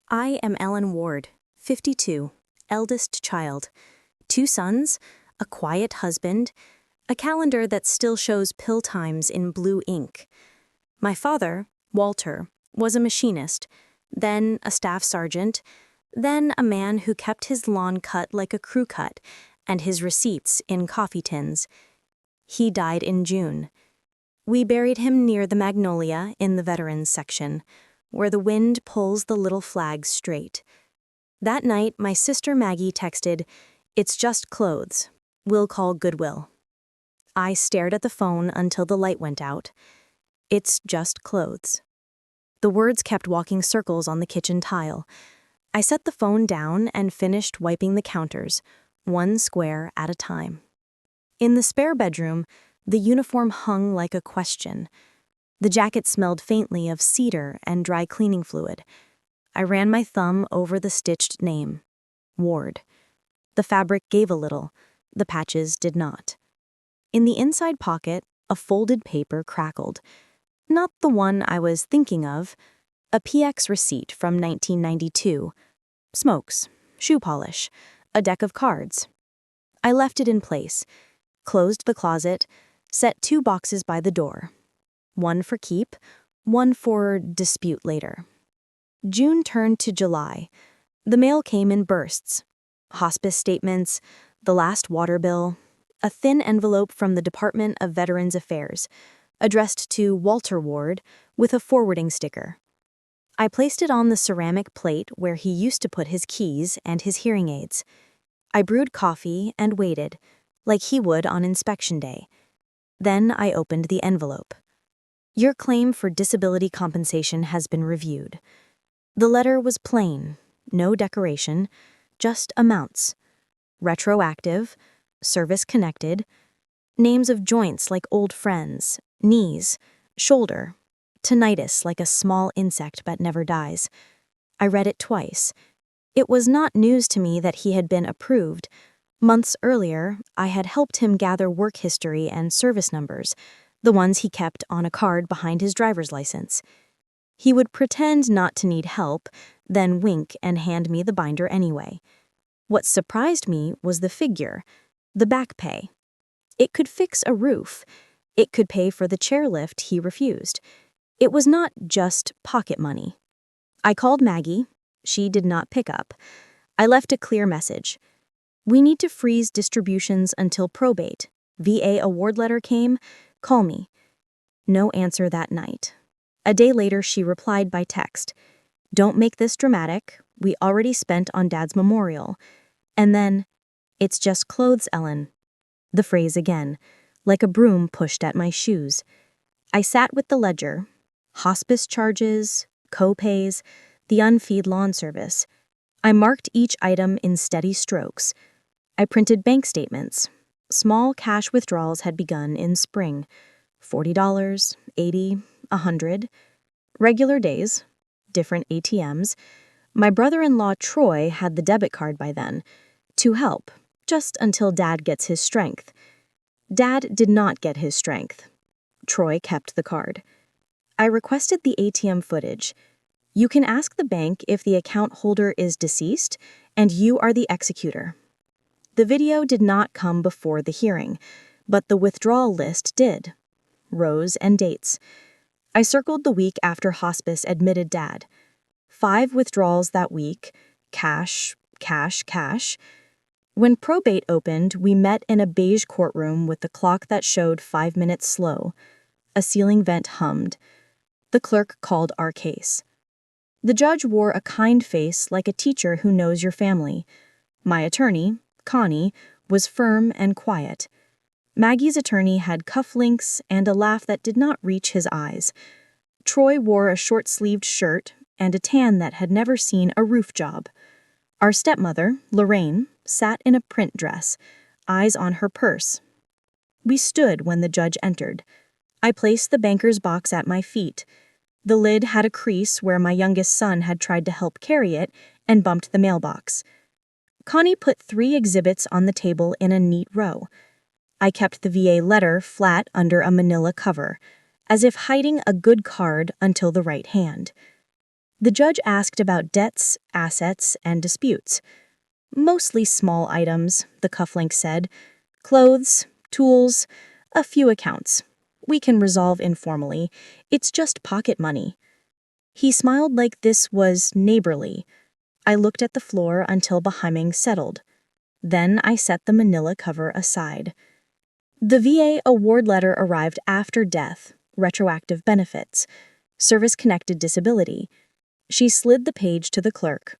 I am Ellen Ward, 52, eldest child, 2 sons, a quiet husband, a calendar that still shows pill times in blue ink. My father, Walter, was a machinist, then a staff sergeant, then a man who kept his lawn cut like a crew cut and his receipts in coffee tins. He died in June. We buried him near the magnolia in the veterans section, where the wind pulls the little flags straight. That night, my sister Maggie texted, "It's just clothes. We'll call Goodwill." I stared at the phone until the light went out. It's just clothes. The words kept walking circles on the kitchen tile. I set the phone down and finished wiping the counters, one square at a time. In the spare bedroom, the uniform hung like a question. The jacket smelled faintly of cedar and dry cleaning fluid. I ran my thumb over the stitched name, Ward. The fabric gave a little, the patches did not. In the inside pocket, a folded paper crackled. Not the one I was thinking of, a PX receipt from 1992. Smokes, shoe polish, a deck of cards. I left it in place, closed the closet, set 2 boxes by the door. One for keep, one for dispute later. June turned to July. The mail came in bursts. Hospice statements, the last water bill, a thin envelope from the Department of Veterans Affairs, addressed to Walter Ward with a forwarding sticker. I placed it on the ceramic plate where he used to put his keys and his hearing aids. I brewed coffee and waited, like he would on inspection day. Then I opened the envelope. Your claim for disability compensation has been reviewed. The letter was plain, no decoration, just amounts. Retroactive, service-connected, names of joints like old friends, knees, shoulder, tinnitus like a small insect but never dies. I read it twice. It was not news to me that he had been approved. Months earlier, I had helped him gather work history and service numbers, the ones he kept on a card behind his driver's license. He would pretend not to need help, then wink and hand me the binder anyway. What surprised me was the figure, the back pay. It could fix a roof. It could pay for the chairlift he refused. It was not just pocket money. I called Maggie. She did not pick up. I left a clear message. We need to freeze distributions until probate. VA award letter came. Call me. No answer that night. A day later, she replied by text. Don't make this dramatic. We already spent on Dad's memorial. And then, it's just clothes, Ellen. The phrase again, like a broom pushed at my shoes. I sat with the ledger. Hospice charges, co-pays, the unfeed lawn service. I marked each item in steady strokes. I printed bank statements. Small cash withdrawals had begun in spring. $40, $80, $100. Regular days, different ATMs. My brother-in-law Troy had the debit card by then. To help, just until Dad gets his strength. Dad did not get his strength. Troy kept the card. I requested the ATM footage. You can ask the bank if the account holder is deceased, and you are the executor. The video did not come before the hearing, but the withdrawal list did. Rows and dates. I circled the week after hospice admitted Dad. 5 withdrawals that week. Cash, cash, cash. When probate opened, we met in a beige courtroom with the clock that showed 5 minutes slow. A ceiling vent hummed. The clerk called our case. The judge wore a kind face like a teacher who knows your family. My attorney, Connie, was firm and quiet. Maggie's attorney had cufflinks and a laugh that did not reach his eyes. Troy wore a short-sleeved shirt and a tan that had never seen a roof job. Our stepmother, Lorraine, sat in a print dress, eyes on her purse. We stood when the judge entered. I placed the banker's box at my feet. The lid had a crease where my youngest son had tried to help carry it and bumped the mailbox. Connie put 3 exhibits on the table in a neat row. I kept the VA letter flat under a manila cover, as if hiding a good card until the right hand. The judge asked about debts, assets, and disputes. Mostly small items, the cufflink said. Clothes, tools, a few accounts. We can resolve informally. It's just pocket money. He smiled like this was neighborly. I looked at the floor until the humming settled. Then I set the manila cover aside. The VA award letter arrived after death, retroactive benefits, service-connected disability. She slid the page to the clerk.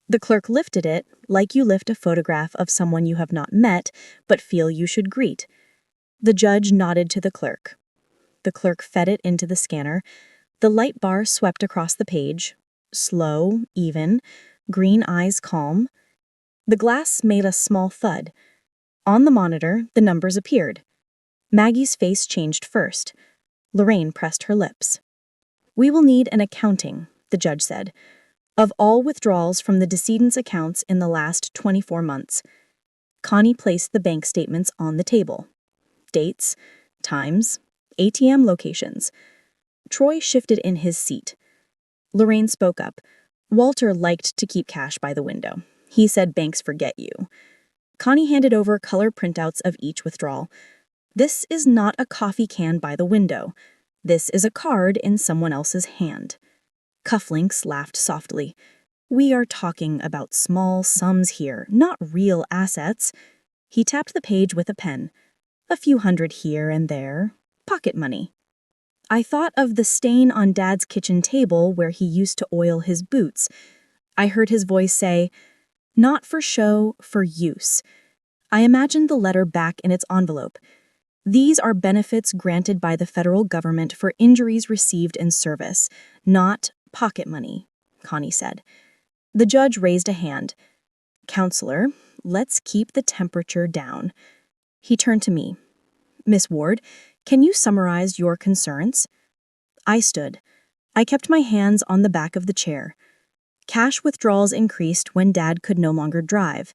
The clerk lifted it like you lift a photograph of someone you have not met but feel you should greet. The judge nodded to the clerk. The clerk fed it into the scanner. The light bar swept across the page. Slow, even, green eyes calm. The glass made a small thud. On the monitor, the numbers appeared. Maggie's face changed first. Lorraine pressed her lips. "We will need an accounting," the judge said, "of all withdrawals from the decedent's accounts in the last 24 months. Connie placed the bank statements on the table. Dates, times, ATM locations. Troy shifted in his seat. Lorraine spoke up. Walter liked to keep cash by the window. He said banks forget you. Connie handed over color printouts of each withdrawal. This is not a coffee can by the window. This is a card in someone else's hand. Cufflinks laughed softly. We are talking about small sums here, not real assets. He tapped the page with a pen. A few hundred here and there. Pocket money. I thought of the stain on Dad's kitchen table where he used to oil his boots. I heard his voice say, "Not for show, for use." I imagined the letter back in its envelope. These are benefits granted by the federal government for injuries received in service, not pocket money, Connie said. The judge raised a hand. Counselor, let's keep the temperature down. He turned to me. Miss Ward, can you summarize your concerns? I stood. I kept my hands on the back of the chair. Cash withdrawals increased when Dad could no longer drive.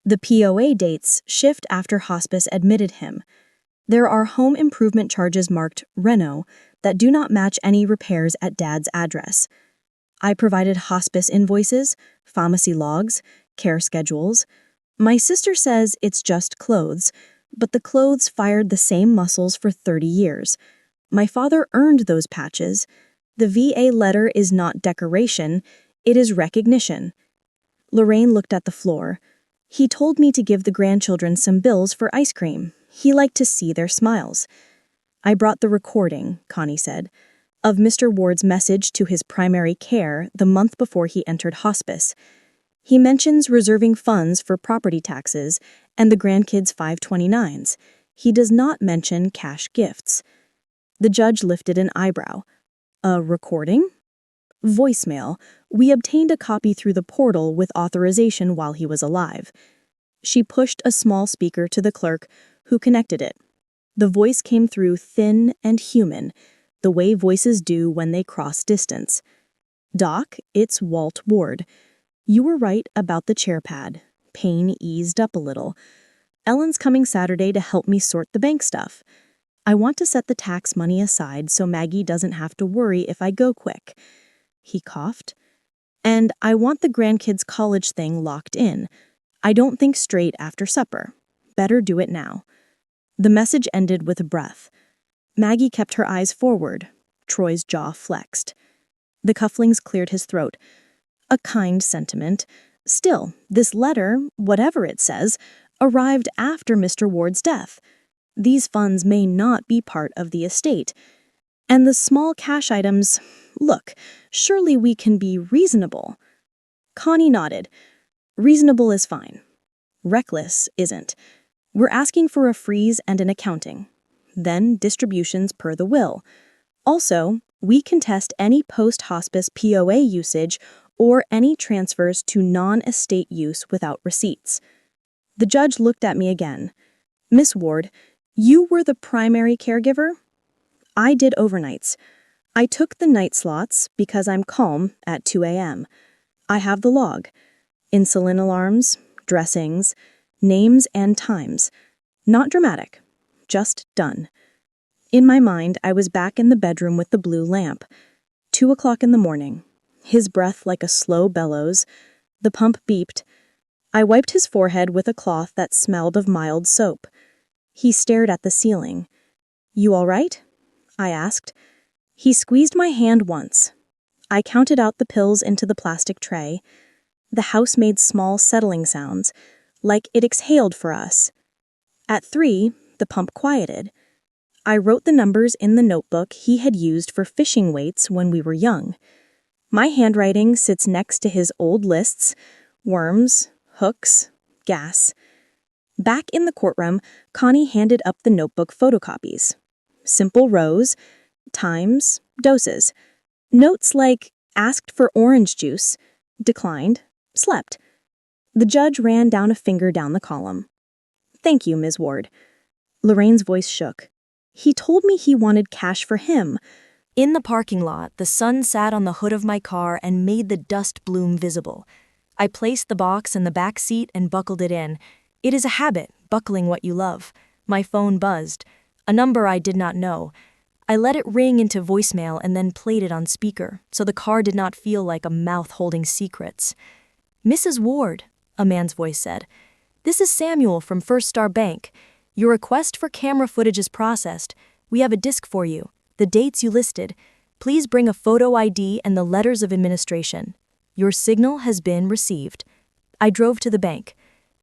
The POA dates shift after hospice admitted him. There are home improvement charges marked Reno that do not match any repairs at Dad's address. I provided hospice invoices, pharmacy logs, care schedules. My sister says it's just clothes, but the clothes fired the same muscles for 30 years. My father earned those patches. The VA letter is not decoration, it is recognition. Lorraine looked at the floor. He told me to give the grandchildren some bills for ice cream. He liked to see their smiles. I brought the recording, Connie said, of Mr. Ward's message to his primary care the month before he entered hospice. He mentions reserving funds for property taxes and the grandkids' 529s. He does not mention cash gifts. The judge lifted an eyebrow. A recording? Voicemail. We obtained a copy through the portal with authorization while he was alive. She pushed a small speaker to the clerk, who connected it. The voice came through thin and human, the way voices do when they cross distance. Doc, it's Walt Ward. You were right about the chair pad. Pain eased up a little. Ellen's coming Saturday to help me sort the bank stuff. I want to set the tax money aside so Maggie doesn't have to worry if I go quick. He coughed. And I want the grandkids' college thing locked in. I don't think straight after supper. Better do it now. The message ended with a breath. Maggie kept her eyes forward. Troy's jaw flexed. The cufflings cleared his throat. A kind sentiment. Still, this letter, whatever it says, arrived after Mr. Ward's death. These funds may not be part of the estate. And the small cash items, look, surely we can be reasonable. Connie nodded. Reasonable is fine. Reckless isn't. We're asking for a freeze and an accounting. Then distributions per the will. Also, we contest any post-hospice POA usage or any transfers to non-estate use without receipts. The judge looked at me again. Miss Ward, you were the primary caregiver? I did overnights. I took the night slots because I'm calm at 2 a.m. I have the log. Insulin alarms, dressings, names and times. Not dramatic. Just done. In my mind, I was back in the bedroom with the blue lamp. 2 o'clock in the morning. his breath like a slow bellows. The pump beeped. I wiped his forehead with a cloth that smelled of mild soap. He stared at the ceiling. "You all right?" I asked. He squeezed my hand once. I counted out the pills into the plastic tray. The house made small settling sounds, like it exhaled for us. At 3, the pump quieted. I wrote the numbers in the notebook he had used for fishing weights when we were young. My handwriting sits next to his old lists: worms, hooks, gas. Back in the courtroom, Connie handed up the notebook photocopies. Simple rows, times, doses. Notes like asked for orange juice, declined, slept. The judge ran down a finger down the column. "Thank you, Ms. Ward." Lorraine's voice shook. "He told me he wanted cash for him." In the parking lot, the sun sat on the hood of my car and made the dust bloom visible. I placed the box in the back seat and buckled it in. It is a habit, buckling what you love. My phone buzzed. A number I did not know. I let it ring into voicemail and then played it on speaker, so the car did not feel like a mouth holding secrets. "Mrs. Ward," a man's voice said. "This is Samuel from First Star Bank. Your request for camera footage is processed. We have a disc for you. The dates you listed. Please bring a photo ID and the letters of administration. Your signal has been received." I drove to the bank.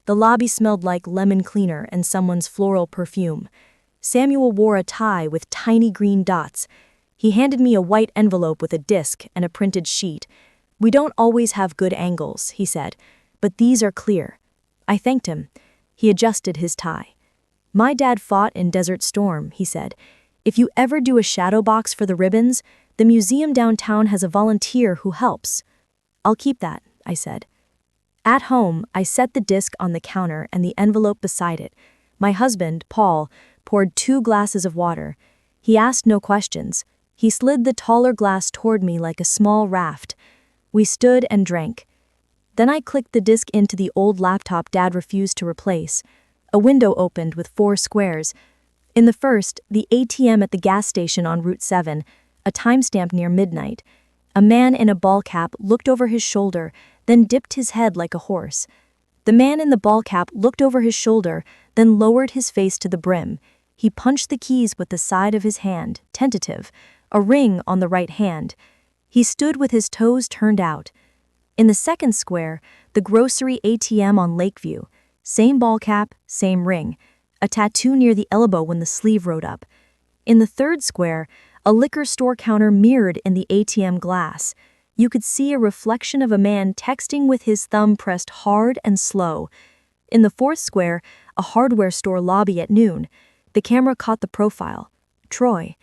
The lobby smelled like lemon cleaner and someone's floral perfume. Samuel wore a tie with tiny green dots. He handed me a white envelope with a disc and a printed sheet. "We don't always have good angles," he said, "but these are clear." I thanked him. He adjusted his tie. "My dad fought in Desert Storm," he said. "If you ever do a shadow box for the ribbons, the museum downtown has a volunteer who helps." "I'll keep that," I said. At home, I set the disc on the counter and the envelope beside it. My husband, Paul, poured 2 glasses of water. He asked no questions. He slid the taller glass toward me like a small raft. We stood and drank. Then I clicked the disc into the old laptop Dad refused to replace. A window opened with 4 squares. In the first, the ATM at the gas station on Route 7, a timestamp near midnight. A man in a ball cap looked over his shoulder, then dipped his head like a horse. The man in the ball cap looked over his shoulder, then lowered his face to the brim. He punched the keys with the side of his hand, tentative, a ring on the right hand. He stood with his toes turned out. In the second square, the grocery ATM on Lakeview. Same ball cap, same ring. A tattoo near the elbow when the sleeve rode up. In the third square, a liquor store counter mirrored in the ATM glass. You could see a reflection of a man texting with his thumb pressed hard and slow. In the fourth square, a hardware store lobby at noon. The camera caught the profile. Troy.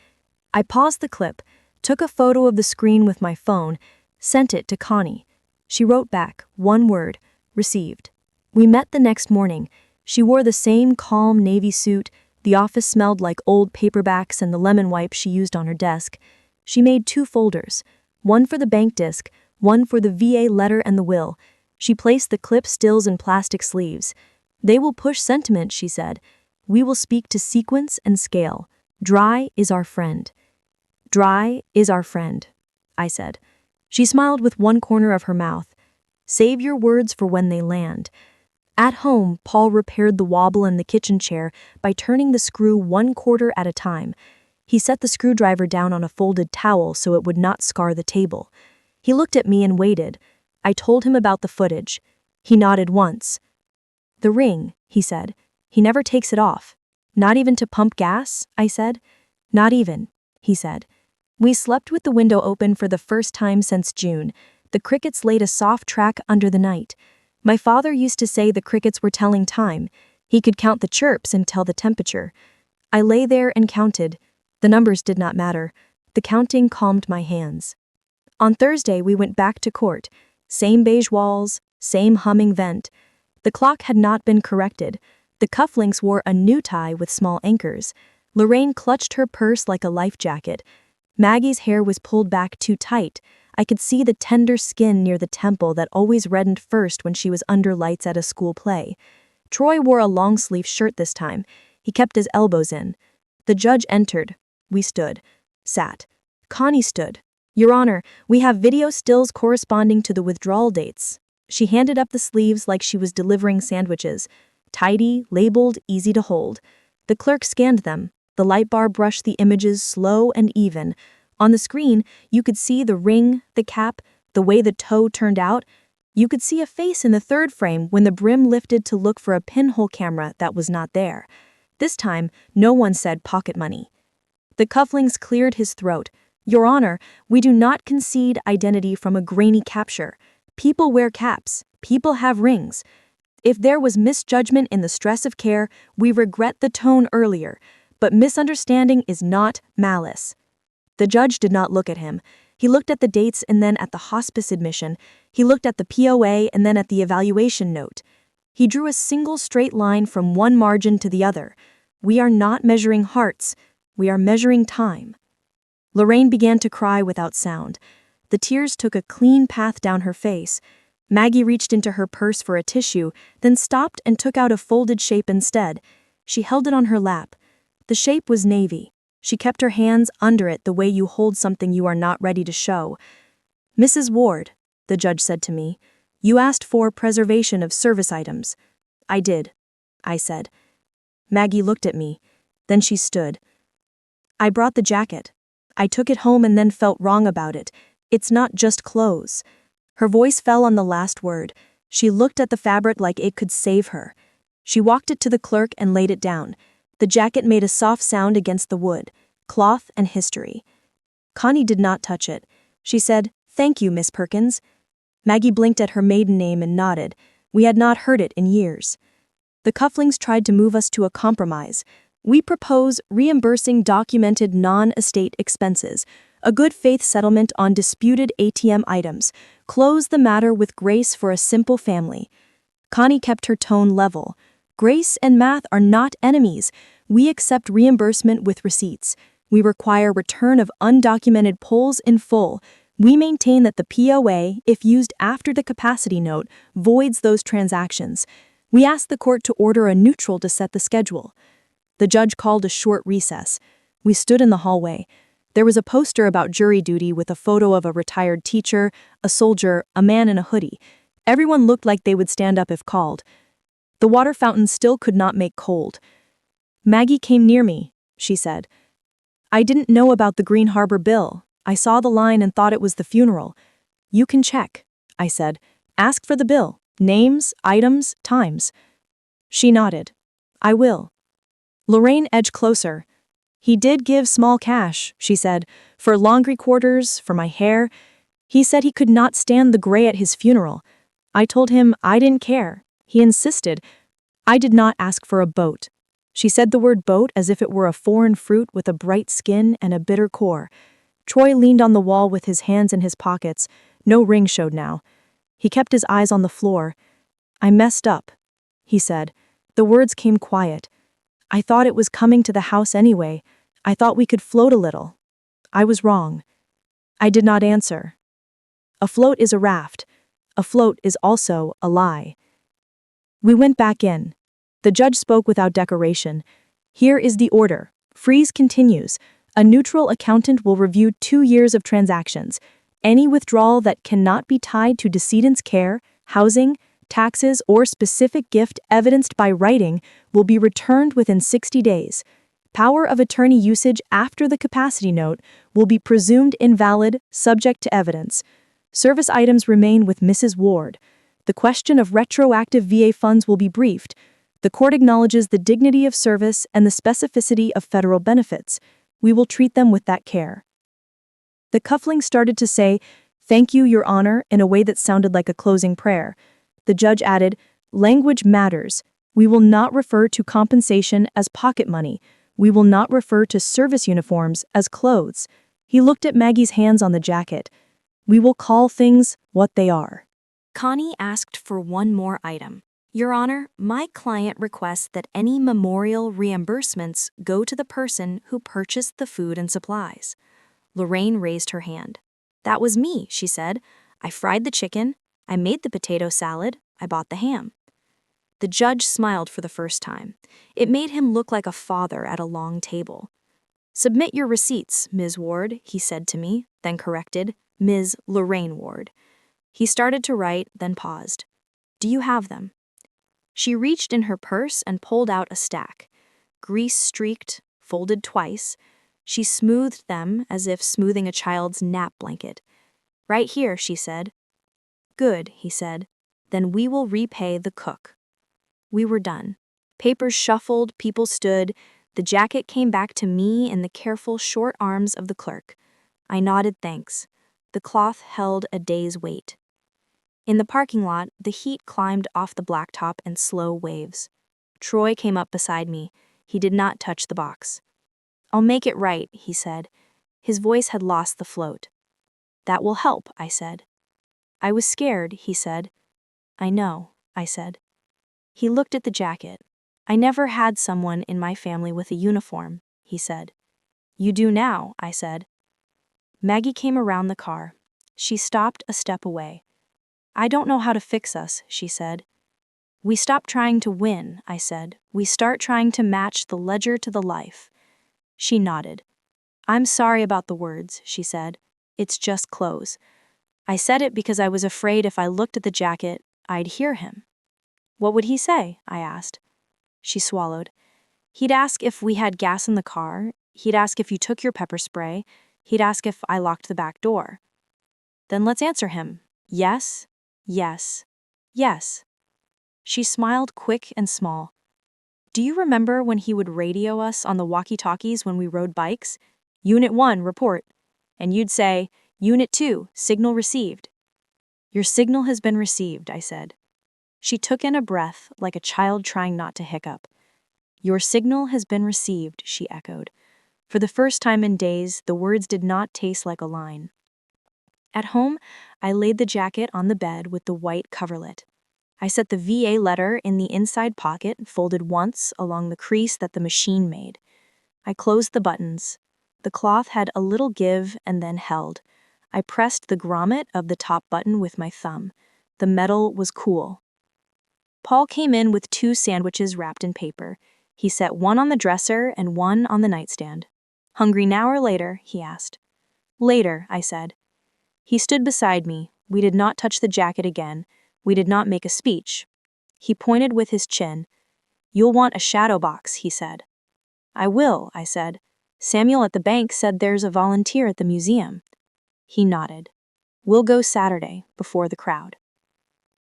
I paused the clip, took a photo of the screen with my phone, sent it to Connie. She wrote back, 1 word, received. We met the next morning. She wore the same calm navy suit. The office smelled like old paperbacks and the lemon wipes she used on her desk. She made 2 folders, one for the bank disc, one for the VA letter and the will. She placed the clip stills in plastic sleeves. "They will push sentiment," she said. "We will speak to sequence and scale. Dry is our friend." "Dry is our friend," I said. She smiled with one corner of her mouth. "Save your words for when they land." At home, Paul repaired the wobble in the kitchen chair by turning the screw 1/4 at a time. He set the screwdriver down on a folded towel so it would not scar the table. He looked at me and waited. I told him about the footage. He nodded once. "The ring," he said. "He never takes it off." "Not even to pump gas?" I said. "Not even," he said. We slept with the window open for the first time since June. The crickets laid a soft track under the night. My father used to say the crickets were telling time. He could count the chirps and tell the temperature. I lay there and counted. The numbers did not matter. The counting calmed my hands. On Thursday, we went back to court. Same beige walls, same humming vent. The clock had not been corrected. The cufflinks wore a new tie with small anchors. Lorraine clutched her purse like a life jacket. Maggie's hair was pulled back too tight. I could see the tender skin near the temple that always reddened first when she was under lights at a school play. Troy wore a long-sleeve shirt this time. He kept his elbows in. The judge entered. We stood. Sat. Connie stood. Your Honor, we have video stills corresponding to the withdrawal dates. She handed up the sleeves like she was delivering sandwiches. Tidy, labeled, easy to hold. The clerk scanned them. The light bar brushed the images slow and even. On the screen, you could see the ring, the cap, the way the toe turned out. You could see a face in the third frame when the brim lifted to look for a pinhole camera that was not there. This time, no one said pocket money. The cufflinks cleared his throat. Your Honor, we do not concede identity from a grainy capture. People wear caps. People have rings. If there was misjudgment in the stress of care, we regret the tone earlier, but misunderstanding is not malice. The judge did not look at him. He looked at the dates and then at the hospice admission. He looked at the POA and then at the evaluation note. He drew a single straight line from one margin to the other. We are not measuring hearts. We are measuring time. Lorraine began to cry without sound. The tears took a clean path down her face. Maggie reached into her purse for a tissue, then stopped and took out a folded shape instead. She held it on her lap. The shape was navy. She kept her hands under it the way you hold something you are not ready to show. Mrs. Ward, the judge said to me, you asked for preservation of service items. I did, I said. Maggie looked at me. Then she stood. I brought the jacket. I took it home and then felt wrong about it. It's not just clothes. Her voice fell on the last word. She looked at the fabric like it could save her. She walked it to the clerk and laid it down. The jacket made a soft sound against the wood. Cloth and history. Connie did not touch it. She said, "Thank you, Miss Perkins." Maggie blinked at her maiden name and nodded. We had not heard it in years. The cufflinks tried to move us to a compromise. We propose reimbursing documented non-estate expenses, a good faith settlement on disputed ATM items, close the matter with grace for a simple family. Connie kept her tone level. Grace and math are not enemies. We accept reimbursement with receipts. We require return of undocumented polls in full. We maintain that the POA, if used after the capacity note, voids those transactions. We ask the court to order a neutral to set the schedule. The judge called a short recess. We stood in the hallway. There was a poster about jury duty with a photo of a retired teacher, a soldier, a man in a hoodie. Everyone looked like they would stand up if called. The water fountain still could not make cold. Maggie came near me, she said. I didn't know about the Green Harbor bill. I saw the line and thought it was the funeral. You can check, I said. Ask for the bill. Names, items, times. She nodded. I will. Lorraine edged closer. He did give small cash, she said, for laundry quarters, for my hair. He said he could not stand the gray at his funeral. I told him I didn't care. He insisted. I did not ask for a boat. She said the word boat as if it were a foreign fruit with a bright skin and a bitter core. Troy leaned on the wall with his hands in his pockets. No ring showed now. He kept his eyes on the floor. I messed up, he said. The words came quiet. I thought it was coming to the house anyway. I thought we could float a little. I was wrong. I did not answer. A float is a raft. A float is also a lie. We went back in. The judge spoke without decoration. Here is the order. Freeze continues. A neutral accountant will review 2 years of transactions. Any withdrawal that cannot be tied to decedent's care, housing, taxes, or specific gift evidenced by writing will be returned within 60 days. Power of attorney usage after the capacity note will be presumed invalid, subject to evidence. Service items remain with Mrs. Ward. The question of retroactive VA funds will be briefed. The court acknowledges the dignity of service and the specificity of federal benefits. We will treat them with that care. The cufflinks started to say, "Thank you, Your Honor," in a way that sounded like a closing prayer. The judge added, "Language matters. We will not refer to compensation as pocket money. We will not refer to service uniforms as clothes." He looked at Maggie's hands on the jacket. "We will call things what they are." Connie asked for one more item. Your Honor, my client requests that any memorial reimbursements go to the person who purchased the food and supplies. Lorraine raised her hand. That was me, she said. I fried the chicken. I made the potato salad. I bought the ham. The judge smiled for the first time. It made him look like a father at a long table. Submit your receipts, Ms. Ward, he said to me, then corrected, Ms. Lorraine Ward. He started to write, then paused. Do you have them? She reached in her purse and pulled out a stack. Grease-streaked, folded twice. She smoothed them as if smoothing a child's nap blanket. Right here, she said. Good, he said. Then we will repay the cook. We were done. Papers shuffled, people stood. The jacket came back to me in the careful short arms of the clerk. I nodded thanks. The cloth held a day's weight. In the parking lot, the heat climbed off the blacktop in slow waves. Troy came up beside me. He did not touch the box. I'll make it right, he said. His voice had lost the float. That will help, I said. I was scared, he said. I know, I said. He looked at the jacket. I never had someone in my family with a uniform, he said. You do now, I said. Maggie came around the car. She stopped a step away. I don't know how to fix us, she said. We stop trying to win, I said. We start trying to match the ledger to the life. She nodded. I'm sorry about the words, she said. It's just clothes. I said it because I was afraid if I looked at the jacket, I'd hear him. What would he say? I asked. She swallowed. He'd ask if we had gas in the car. He'd ask if you took your pepper spray. He'd ask if I locked the back door. Then let's answer him. Yes, yes, yes. She smiled quick and small. Do you remember when he would radio us on the walkie-talkies when we rode bikes? Unit 1, report. And you'd say, Unit 2, signal received. Your signal has been received, I said. She took in a breath like a child trying not to hiccup. Your signal has been received, she echoed. For the first time in days, the words did not taste like a line. At home, I laid the jacket on the bed with the white coverlet. I set the VA letter in the inside pocket, folded once along the crease that the machine made. I closed the buttons. The cloth had a little give and then held. I pressed the grommet of the top button with my thumb. The metal was cool. Paul came in with 2 sandwiches wrapped in paper. He set one on the dresser and one on the nightstand. Hungry now or later? He asked. Later, I said. He stood beside me. We did not touch the jacket again. We did not make a speech. He pointed with his chin. You'll want a shadow box, he said. I will, I said. Samuel at the bank said there's a volunteer at the museum. He nodded. We'll go Saturday, before the crowd.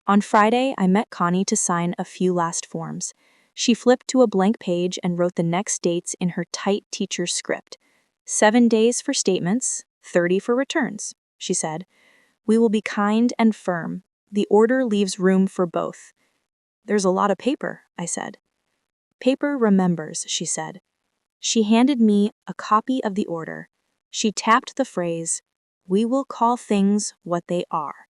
On Friday, I met Connie to sign a few last forms. She flipped to a blank page and wrote the next dates in her tight teacher's script. 7 days for statements, 30 for returns, she said. We will be kind and firm. The order leaves room for both. There's a lot of paper, I said. Paper remembers, she said. She handed me a copy of the order. She tapped the phrase, we will call things what they are.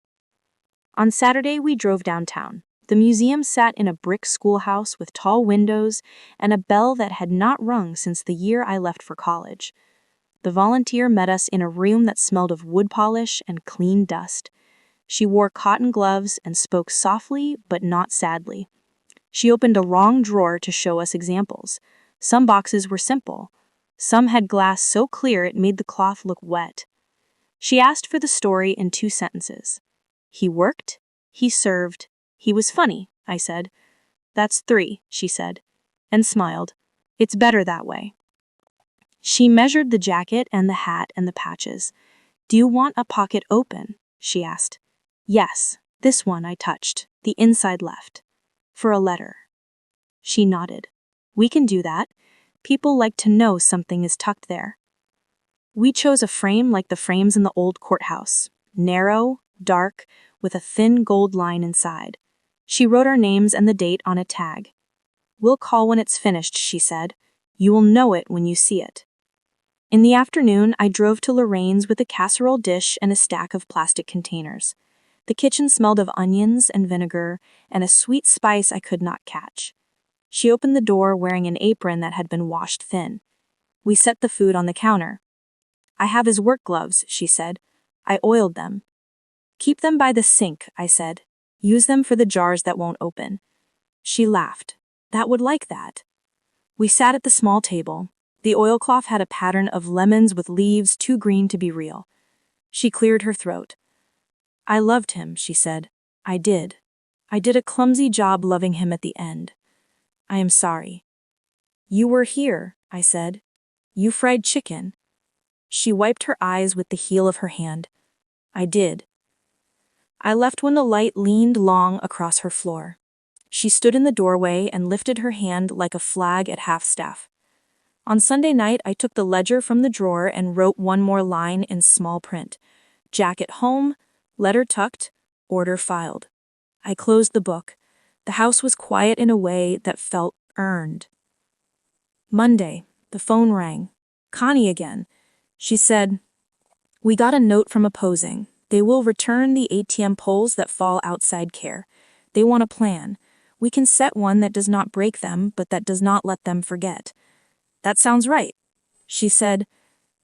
On Saturday, we drove downtown. The museum sat in a brick schoolhouse with tall windows and a bell that had not rung since the year I left for college. The volunteer met us in a room that smelled of wood polish and clean dust. She wore cotton gloves and spoke softly but not sadly. She opened a long drawer to show us examples. Some boxes were simple. Some had glass so clear it made the cloth look wet. She asked for the story in 2 sentences. He worked, he served, he was funny, I said. That's 3, she said, and smiled. It's better that way. She measured the jacket and the hat and the patches. Do you want a pocket open? She asked. Yes, this one I touched, the inside left. For a letter. She nodded. We can do that. People like to know something is tucked there. We chose a frame like the frames in the old courthouse. Narrow, dark, with a thin gold line inside. She wrote our names and the date on a tag. We'll call when it's finished, she said. You will know it when you see it. In the afternoon, I drove to Lorraine's with a casserole dish and a stack of plastic containers. The kitchen smelled of onions and vinegar and a sweet spice I could not catch. She opened the door wearing an apron that had been washed thin. We set the food on the counter. I have his work gloves, she said. I oiled them. Keep them by the sink, I said. Use them for the jars that won't open. She laughed. That would like that. We sat at the small table. The oilcloth had a pattern of lemons with leaves too green to be real. She cleared her throat. I loved him, she said. I did. I did a clumsy job loving him at the end. I am sorry. You were here, I said. You fried chicken. She wiped her eyes with the heel of her hand. I did. I left when the light leaned long across her floor. She stood in the doorway and lifted her hand like a flag at half-staff. On Sunday night, I took the ledger from the drawer and wrote one more line in small print. Jacket home, letter tucked, order filed. I closed the book. The house was quiet in a way that felt earned. Monday, the phone rang. Connie again. She said, "We got a note from opposing. They will return the ATM poles that fall outside care. They want a plan. We can set one that does not break them, but that does not let them forget." That sounds right. She said,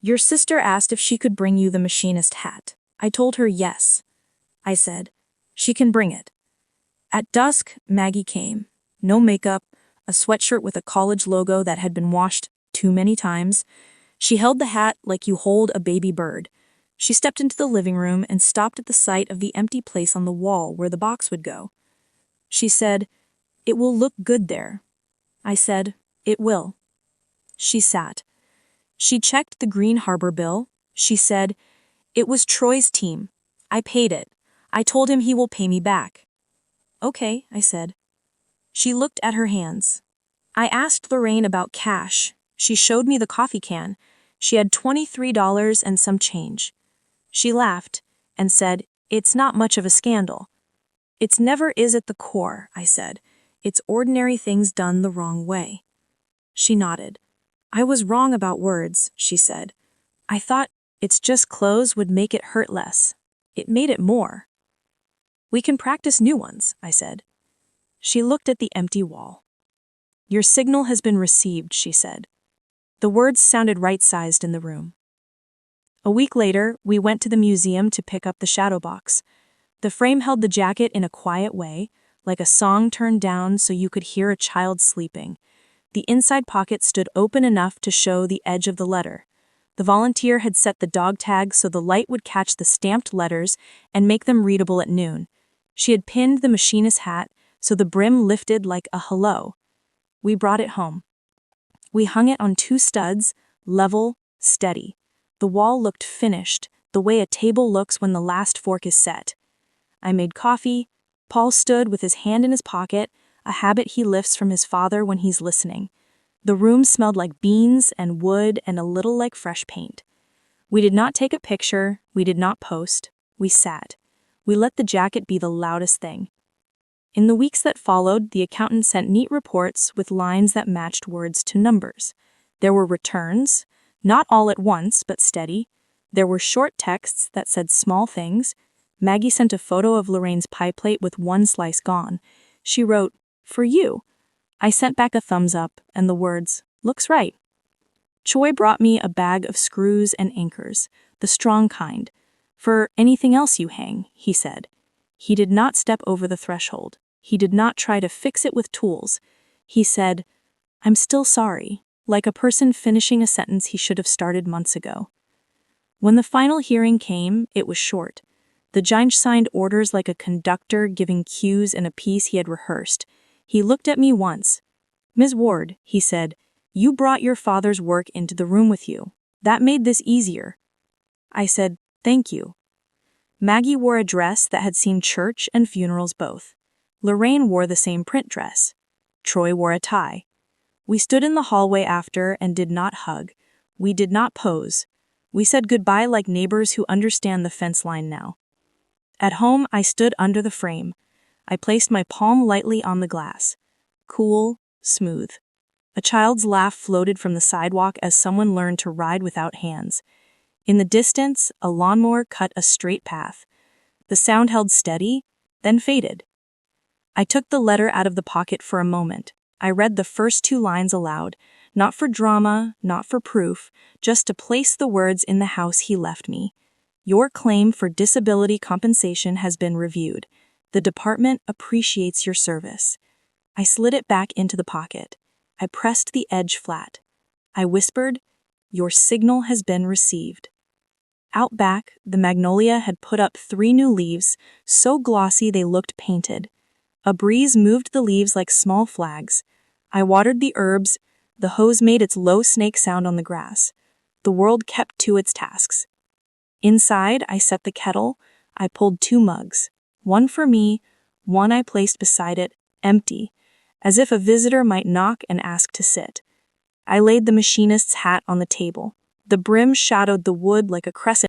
"Your sister asked if she could bring you the machinist hat. I told her yes." I said, "She can bring it." At dusk, Maggie came. No makeup, a sweatshirt with a college logo that had been washed too many times. She held the hat like you hold a baby bird. She stepped into the living room and stopped at the sight of the empty place on the wall where the box would go. She said, "It will look good there." I said, "It will." She sat. She checked the Green Harbor bill. She said, "It was Troy's team. I paid it. I told him he will pay me back." "Okay," I said. She looked at her hands. I asked Lorraine about cash. She showed me the coffee can. She had $23 and some change. She laughed and said, "It's not much of a scandal." "It's never is at the core," I said. "It's ordinary things done the wrong way." She nodded. "I was wrong about words," she said. "I thought it's just clothes would make it hurt less. It made it more." "We can practice new ones," I said. She looked at the empty wall. "Your signal has been received," she said. The words sounded right-sized in the room. A week later, we went to the museum to pick up the shadow box. The frame held the jacket in a quiet way, like a song turned down so you could hear a child sleeping. The inside pocket stood open enough to show the edge of the letter. The volunteer had set the dog tag so the light would catch the stamped letters and make them readable at noon. She had pinned the machinist's hat so the brim lifted like a hello. We brought it home. We hung it on 2 studs, level, steady. The wall looked finished, the way a table looks when the last fork is set. I made coffee. Paul stood with his hand in his pocket, a habit he lifts from his father when he's listening. The room smelled like beans and wood and a little like fresh paint. We did not take a picture, we did not post, we sat. We let the jacket be the loudest thing. In the weeks that followed, the accountant sent neat reports with lines that matched words to numbers. There were returns, not all at once, but steady. There were short texts that said small things. Maggie sent a photo of Lorraine's pie plate with 1 slice gone. She wrote, "For you." I sent back a thumbs up and the words, "Looks right." Choi brought me a bag of screws and anchors, the strong kind. "For anything else you hang," he said. He did not step over the threshold. He did not try to fix it with tools. He said, "I'm still sorry," like a person finishing a sentence he should have started months ago. When the final hearing came, it was short. The judge signed orders like a conductor giving cues in a piece he had rehearsed. He looked at me once. "Ms. Ward," he said, "you brought your father's work into the room with you. That made this easier." I said, "Thank you." Maggie wore a dress that had seen church and funerals both. Lorraine wore the same print dress. Troy wore a tie. We stood in the hallway after and did not hug. We did not pose. We said goodbye like neighbors who understand the fence line now. At home, I stood under the frame. I placed my palm lightly on the glass. Cool, smooth. A child's laugh floated from the sidewalk as someone learned to ride without hands. In the distance, a lawnmower cut a straight path. The sound held steady, then faded. I took the letter out of the pocket for a moment. I read the first 2 lines aloud, not for drama, not for proof, just to place the words in the house he left me. "Your claim for disability compensation has been reviewed. The department appreciates your service." I slid it back into the pocket. I pressed the edge flat. I whispered, "Your signal has been received." Out back, the magnolia had put up 3 new leaves, so glossy they looked painted. A breeze moved the leaves like small flags. I watered the herbs. The hose made its low snake sound on the grass. The world kept to its tasks. Inside, I set the kettle. I pulled 2 mugs. One for me, one I placed beside it, empty, as if a visitor might knock and ask to sit. I laid the machinist's hat on the table. The brim shadowed the wood like a crescent.